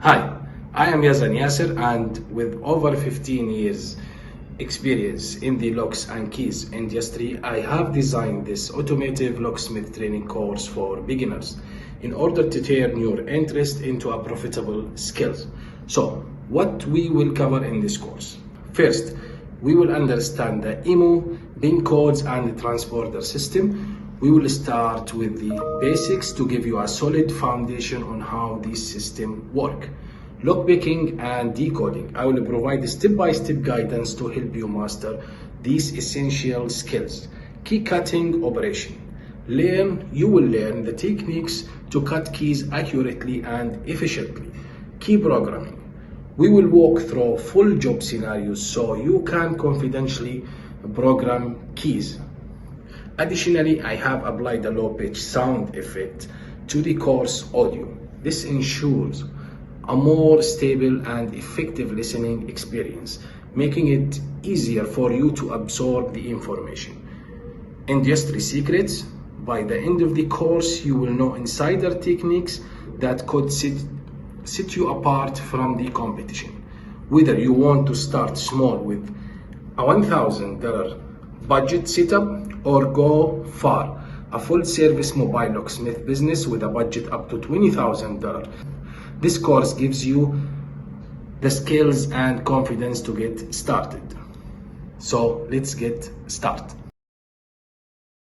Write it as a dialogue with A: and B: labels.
A: Hi, I am Yazan Yasser, and with over 15 years experience in the locks and keys industry, I have designed this automotive locksmith training course for beginners in order to turn your interest into a profitable skill. So, what we will cover in this course? First, we will understand the IMO, pin codes and the transporter system. We will start with the basics to give you a solid foundation on how these systems work. Lockpicking and decoding. I will provide step-by-step guidance to help you master these essential skills. Key cutting operation. You will learn the techniques to cut keys accurately and efficiently. Key programming. We will walk through full job scenarios so you can confidently program keys. Additionally, I have applied a low-pitch sound effect to the course audio. This ensures a more stable and effective listening experience, making it easier for you to absorb the information. Industry secrets. By the end of the course, you will know insider techniques that could set you apart from the competition. Whether you want to start small with a $1,000 budget setup or go far, a full service mobile locksmith business with a budget up to $20,000. This course gives you the skills and confidence to get started. So let's get started.